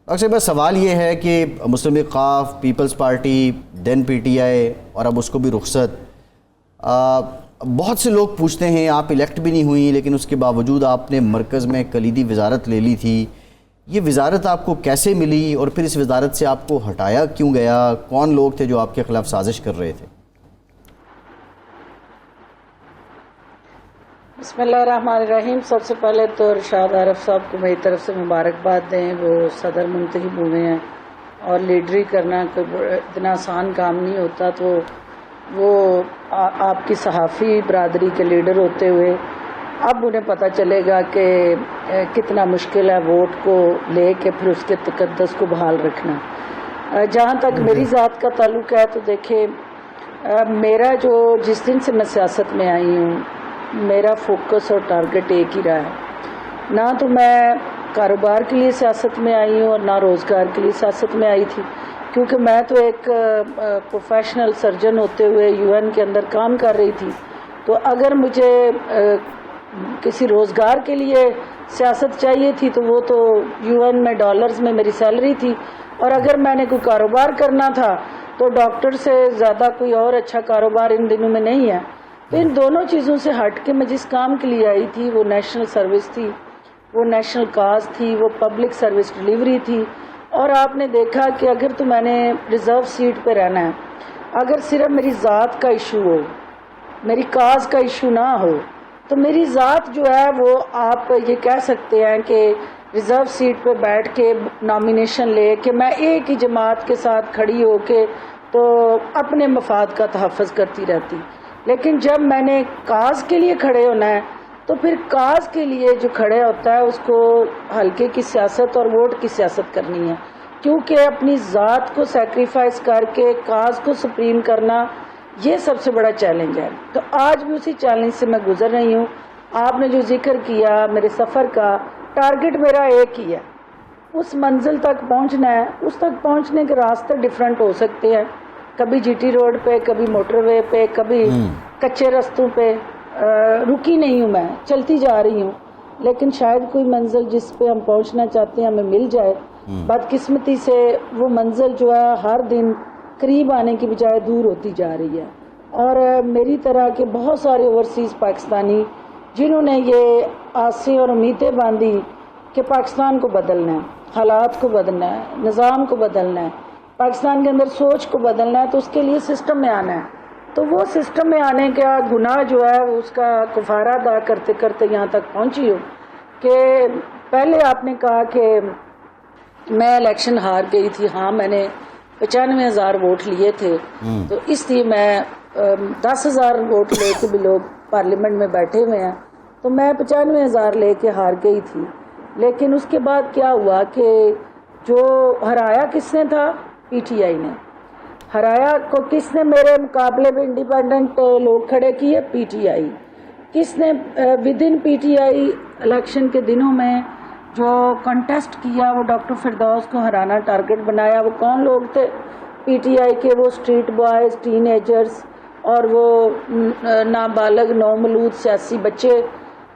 Doctor صاحب سوال یہ ہے کہ مسلم لیگ قاف، Peoples Party, then P T I اور اب اس کو بھی رخصت، بہت سے لوگ پوچھتے ہیں آپ الیکٹ بھی نہیں ہوئی لیکن اس کے باوجود آپ نے مرکز میں کلیدی وزارت لے لی تھی، یہ وزارت آپ کو کیسے ملی اور پھر اس وزارت سے آپ کو ہٹایا کیوں گیا؟ کون لوگ تھے جو آپ کے خلاف سازش کر رہے تھے؟ بسم اللہ الرحمن الرحیم۔ سب سے پہلے تو ارشاد عارف صاحب کو میری طرف سے مبارکباد دیں، وہ صدر منتخب ہوئے ہیں اور لیڈری کرنا کوئی اتنا آسان کام نہیں ہوتا، تو وہ آپ کی صحافی برادری کے لیڈر ہوتے ہوئے اب انہیں پتہ چلے گا کہ کتنا مشکل ہے ووٹ کو لے کے پھر اس کے تقدس کو بحال رکھنا۔ جہاں تک میری ذات کا تعلق ہے تو دیکھیں، میرا جو جس دن سے میں سیاست میں آئی ہوں میرا فوکس اور ٹارگٹ ایک ہی رہا ہے۔ نہ تو میں کاروبار کے لیے سیاست میں آئی ہوں اور نہ روزگار کے لیے سیاست میں آئی تھی، کیونکہ میں تو ایک پروفیشنل سرجن ہوتے ہوئے یو این کے اندر کام کر رہی تھی، تو اگر مجھے کسی روزگار کے لیے سیاست چاہیے تھی تو وہ تو یو این میں ڈالرز میں میری سیلری تھی، اور اگر میں نے کوئی کاروبار کرنا تھا تو ڈاکٹر سے زیادہ کوئی اور اچھا کاروبار ان دنوں میں نہیں ہے۔ تو ان دونوں چیزوں سے ہٹ کے میں جس کام کے لیے آئی تھی وہ نیشنل سروس تھی، وہ نیشنل کاز تھی، وہ پبلک سروس ڈیلیوری تھی۔ اور آپ نے دیکھا کہ اگر تو میں نے ریزرو سیٹ پہ رہنا ہے، اگر صرف میری ذات کا ایشو ہو، میری کاز کا ایشو نہ ہو، تو میری ذات جو ہے وہ آپ یہ کہہ سکتے ہیں کہ ریزرو سیٹ پہ بیٹھ کے نامینیشن لے کہ میں ایک ہی جماعت کے ساتھ کھڑی ہو کے تو اپنے مفاد کا تحفظ کرتی رہتی۔ لیکن جب میں نے کاز کے لیے کھڑے ہونا ہے تو پھر کاز کے لیے جو کھڑے ہوتا ہے اس کو حلقے کی سیاست اور ووٹ کی سیاست کرنی ہے، کیونکہ اپنی ذات کو سیکریفائز کر کے کاز کو سپریم کرنا یہ سب سے بڑا چیلنج ہے۔ تو آج بھی اسی چیلنج سے میں گزر رہی ہوں۔ آپ نے جو ذکر کیا میرے سفر کا، ٹارگٹ میرا ایک ہی ہے، اس منزل تک پہنچنا ہے۔ اس تک پہنچنے کے راستے ڈیفرنٹ ہو سکتے ہیں، کبھی جی ٹی روڈ پہ، کبھی موٹر وے پہ، کبھی کچے رستوں پہ۔ رکی نہیں ہوں، میں چلتی جا رہی ہوں، لیکن شاید کوئی منزل جس پہ ہم پہنچنا چاہتے ہیں ہمیں مل جائے۔ بدقسمتی سے وہ منزل جو ہے ہر دن قریب آنے کی بجائے دور ہوتی جا رہی ہے، اور میری طرح کے بہت سارے اوورسیز پاکستانی جنہوں نے یہ آسیں اور امیدیں باندھی کہ پاکستان کو بدلنا ہے، حالات کو بدلنا ہے، نظام کو بدلنا ہے، پاکستان کے اندر سوچ کو بدلنا ہے، تو اس کے لیے سسٹم میں آنا ہے۔ تو وہ سسٹم میں آنے کا گناہ جو ہے اس کا کفارہ ادا کرتے کرتے یہاں تک پہنچی ہوں کہ پہلے آپ نے کہا کہ میں الیکشن ہار گئی تھی۔ ہاں، میں نے 95,000 ووٹ لیے تھے، تو اس لیے میں 10,000 ووٹ لے کے بھی لوگ پارلیمنٹ میں بیٹھے ہوئے ہیں، تو میں 95,000 لے کے ہار گئی تھی۔ لیکن اس کے بعد کیا ہوا کہ جو ہرایا کس نے تھا؟ پی ٹی آئی نے ہرایا۔ کو کس نے میرے مقابلے میں انڈیپینڈنٹ لوگ کھڑے کیے؟ پی ٹی آئی۔ کس نے with in P T I election کے دنوں میں جو کنٹیسٹ کیا وہ ڈاکٹر فردوس کو ہرانا ٹارگٹ بنایا؟ وہ کون لوگ تھے؟ پی ٹی آئی کے وہ اسٹریٹ بوائز، ٹین ایجرز اور وہ نابالغ نومولود سیاسی بچے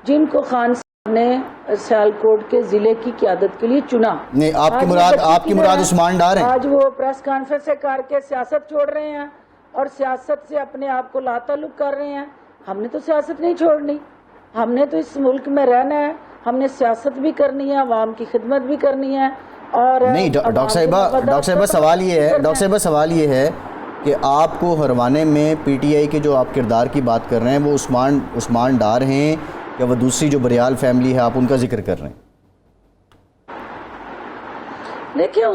جن کو خان صاحب نے سیالکوٹ کے ضلع کی قیادت کے لیے چنا۔ نہیں، آپ کی مراد عثمان ڈار ہیں۔ آج وہ پریس کانفرنس کر کے سیاست چھوڑ رہے ہیں اور سیاست سے اپنے آپ کو لا تعلق کر رہے ہیں۔ ہم نے تو سیاست نہیں چھوڑنی، ہم نے تو اس ملک میں رہنا ہے، ہم نے سیاست بھی کرنی ہے، عوام کی خدمت بھی کرنی ہے۔ اور نہیں ڈاکٹر صاحبہ سوال یہ ہے کہ آپ کو ہروانے میں پی ٹی آئی کے جو آپ کردار کی بات کر رہے ہیں وہ عثمان ڈار ہیں یا وہ دوسری جو بریال فیملی ہے آپ ان کا ذکر کر رہے ہیں؟ دیکھیے،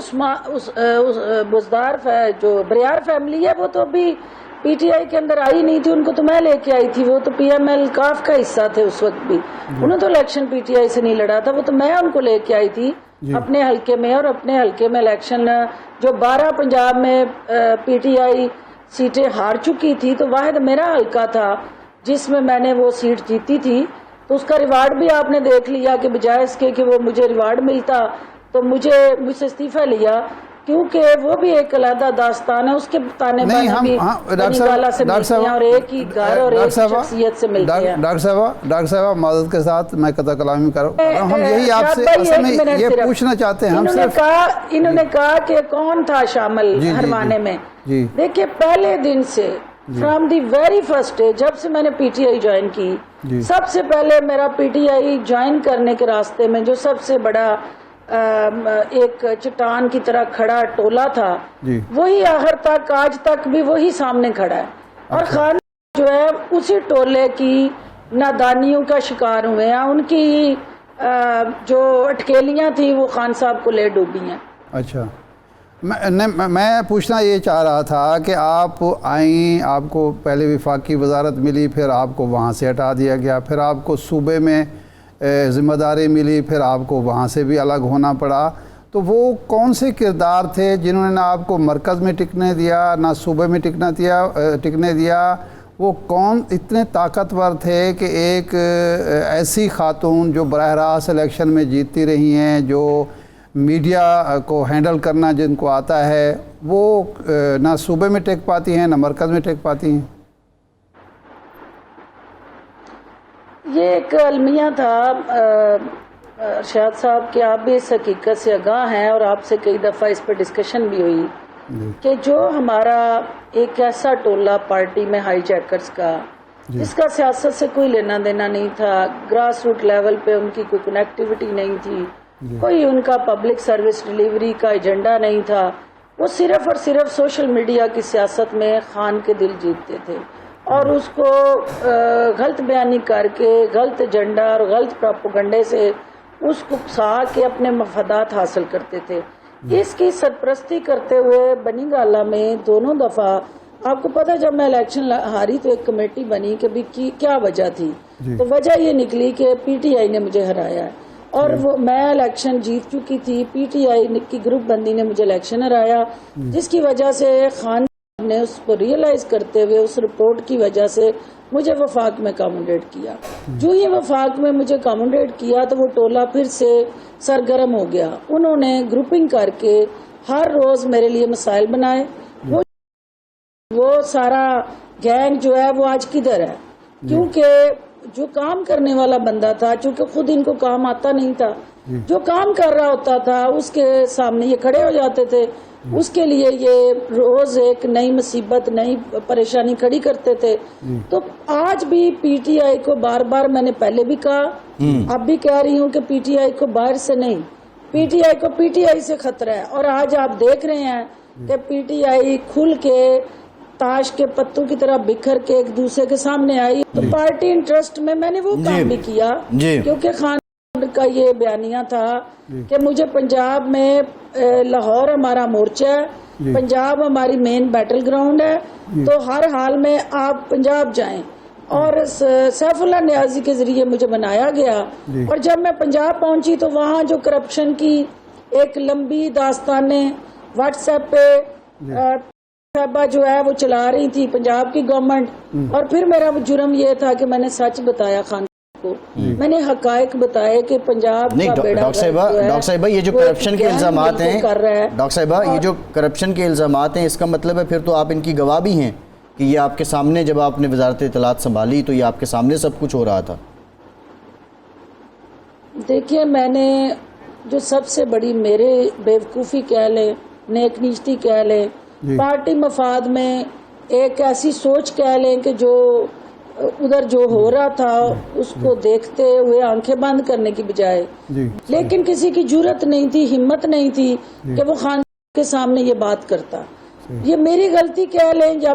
بزدار جو بریار فیملی ہے وہ تو ابھی پی ٹی آئی کے اندر آئی نہیں تھی، ان کو تو میں لے کے آئی تھی، وہ تو پی ایم ایل کاف کا حصہ تھے اس وقت بھی، انہوں تو الیکشن پی ٹی آئی سے نہیں لڑا تھا، وہ تو میں ان کو لے کے آئی تھی اپنے حلقے میں، اور اپنے حلقے میں الیکشن جو 12 پنجاب میں پی ٹی آئی سیٹیں ہار چکی تھی تو واحد میرا حلقہ تھا جس میں نے وہ سیٹ جیتی تھی، تو اس کا ریوارڈ بھی آپ نے دیکھ لیا کہ بجائے اس کے کہ وہ مجھے ریوارڈ ملتا تو مجھ سے استعفیٰ لیا کیونکہ وہ بھی ایک علیحدہ داستان ہے، اس کے تانے بانے بھی بنی والا سے ملتے ہیں اور ایک ہی گھر اور ایک شخصیت سے ملتے ہیں۔ ڈاکٹر صاحب معذرت کے ساتھ میں قطع کلامی کر رہا ہوں، ہم یہی آپ سے اصل میں یہ پوچھنا چاہتے ہیں۔ انہوں نے کہا کہ کون تھا شامل ہروانے میں۔ دیکھیے پہلے دن سے from the very first day, جب سے میں نے پی ٹی آئی جوائن کی، سب سے پہلے میرا پی ٹی آئی جوائن کرنے کے راستے میں جو سب سے بڑا ایک چٹان کی طرح کھڑا ٹولہ تھا، وہی آخر تک آج تک بھی وہی سامنے کھڑا ہے، اور خان جو ہے اسی ٹولے کی نادانیوں کا شکار ہوئے ہیں، ان کی جو اٹکیلیاں تھیں وہ خان صاحب کو لے ڈوبی ہیں۔ اچھا، میں پوچھنا یہ چاہ رہا تھا کہ آپ آئیں، آپ کو پہلے وفاقی وزارت ملی، پھر آپ کو وہاں سے ہٹا دیا گیا، پھر آپ کو صوبے میں ذمہ داری ملی، پھر آپ کو وہاں سے بھی الگ ہونا پڑا، تو وہ کون سے کردار تھے جنہوں نے نہ آپ کو مرکز میں ٹکنے دیا نہ صوبے میں ٹکنے دیا؟ وہ کون اتنے طاقتور تھے کہ ایک ایسی خاتون جو براہ راست الیکشن میں جیتتی رہی ہیں، جو میڈیا کو ہینڈل کرنا جن کو آتا ہے، وہ نہ صوبے میں ٹک پاتی ہیں نہ مرکز میں ٹک پاتی ہیں؟ یہ ایک المیہ تھا ارشاد صاحب کہ آپ بھی اس حقیقت سے آگاہ ہیں، اور آپ سے کئی دفعہ اس پر ڈسکشن بھی ہوئی کہ جو ہمارا ایک ایسا ٹولہ پارٹی میں ہائی جیکرز کا، جس کا سیاست سے کوئی لینا دینا نہیں تھا، گراس روٹ لیول پہ ان کی کوئی کنیکٹیوٹی نہیں تھی، کوئی ان کا پبلک سروس ڈیلیوری کا ایجنڈا نہیں تھا، وہ صرف اور صرف سوشل میڈیا کی سیاست میں خان کے دل جیتتے تھے، اور اس کو غلط بیانی کر کے، غلط ایجنڈا اور غلط پروپیگنڈے سے اس کو پھنسا کے اپنے مفادات حاصل کرتے تھے۔ اس کی سرپرستی کرتے ہوئے بنی گالہ میں دونوں دفعہ، آپ کو پتہ جب میں الیکشن ہاری تو ایک کمیٹی بنی کہ بھی کیا وجہ تھی، تو وجہ یہ نکلی کہ پی ٹی آئی نے مجھے ہرایا ہے، اور وہ میں الیکشن جیت چکی تھی، پی ٹی آئی کی گروپ بندی نے مجھے الیکشن ہرایا، جس کی وجہ سے خان نے اس کو ریئلائز کرتے ہوئے اس رپورٹ کی وجہ سے مجھے وفاق میں کامنڈیٹ کیا۔ جو یہ وفاق میں مجھے کامنڈیٹ کیا تو وہ ٹولہ پھر سے سرگرم ہو گیا، انہوں نے گروپنگ کر کے ہر روز میرے لیے مسائل بنائے۔ وہ سارا گینگ جو ہے وہ آج کدھر ہے؟ کیونکہ جو کام کرنے والا بندہ تھا، چونکہ خود ان کو کام آتا نہیں تھا، جو کام کر رہا ہوتا تھا اس کے سامنے یہ کھڑے ہو جاتے تھے، اس کے لیے یہ روز ایک نئی مصیبت، نئی پریشانی کھڑی کرتے تھے۔ تو آج بھی پی ٹی آئی کو بار بار میں نے پہلے بھی کہا، اب بھی کہہ رہی ہوں کہ پی ٹی آئی کو باہر سے نہیں، پی ٹی آئی کو پی ٹی آئی سے خطرہ ہے، اور آج آپ دیکھ رہے ہیں کہ پی ٹی آئی کھل کے تاش کے پتوں کی طرح بکھر کے ایک دوسرے کے سامنے آئی۔ تو پارٹی انٹرسٹ میں نے وہ کام بھی کیا، کیونکہ خان کا یہ بیانیہ تھا کہ مجھے پنجاب میں لاہور ہمارا مورچہ ہے، پنجاب ہماری مین بیٹل گراؤنڈ ہے، تو ہر حال میں آپ پنجاب جائیں، اور سیف اللہ نیازی کے ذریعے مجھے بنایا گیا۔ اور جب میں پنجاب پہنچی تو وہاں جو کرپشن کی ایک لمبی داستانیں واٹس ایپ پہ صاحبہ جو ہے وہ چلا رہی تھی پنجاب کی گورنمنٹ، اور پھر میرا جرم یہ تھا کہ میں نے سچ بتایا خان کو، میں نے حقائق بتائے کہ پنجاب کا بیڑا ڈاکٹر صاحبہ یہ جو کرپشن کے الزامات ہیں، ڈاکٹر صاحبہ یہ جو کرپشن کے الزامات ہیں، اس کا مطلب ہے پھر تو آپ ان کی گواہ بھی ہیں کہ یہ آپ کے سامنے، جب آپ نے وزارت اطلاعات سنبھالی تو یہ آپ کے سامنے سب کچھ ہو رہا تھا۔ دیکھیے میں نے جو سب سے بڑی میرے بیوقوفی کہہ لیں، نیک نیستی کہہ لیں، پارٹی مفاد میں ایک ایسی سوچ کہہ لیں کہ جو ادھر جو ہو رہا تھا اس کو دیکھتے ہوئے آنکھیں بند کرنے کی بجائے، لیکن کسی کی جرت نہیں تھی، ہمت نہیں تھی کہ وہ خان کے سامنے یہ بات کرتا۔ یہ میری غلطی کہہ لیں یا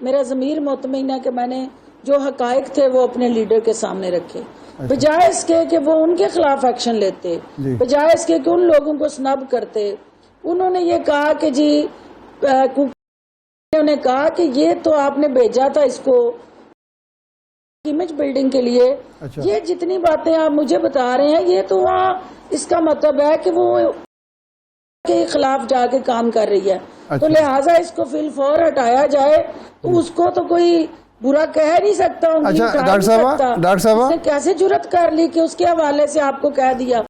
میرا ضمیر مطمئن ہے کہ میں نے جو حقائق تھے وہ اپنے لیڈر کے سامنے رکھے، بجائے اس کے کہ وہ ان کے خلاف ایکشن لیتے، بجائے اس کے کہ ان لوگوں کو سنب کرتے۔ انہوں نے یہ کہا کہ جی انہوں نے کہا کہ یہ تو آپ نے بھیجا تھا اس کو امیج بلڈنگ کے لیے، یہ جتنی باتیں آپ مجھے بتا رہے ہیں یہ تو وہاں اس کا مطلب ہے کہ وہ کے خلاف جا کے کام کر رہی ہے، تو لہٰذا اس کو فی الفور ہٹایا جائے، تو اس کو تو کوئی برا کہہ نہیں سکتا، ڈاکٹر صاحبہ کیسے جرت کر لی کہ اس کے حوالے سے آپ کو کہہ دیا۔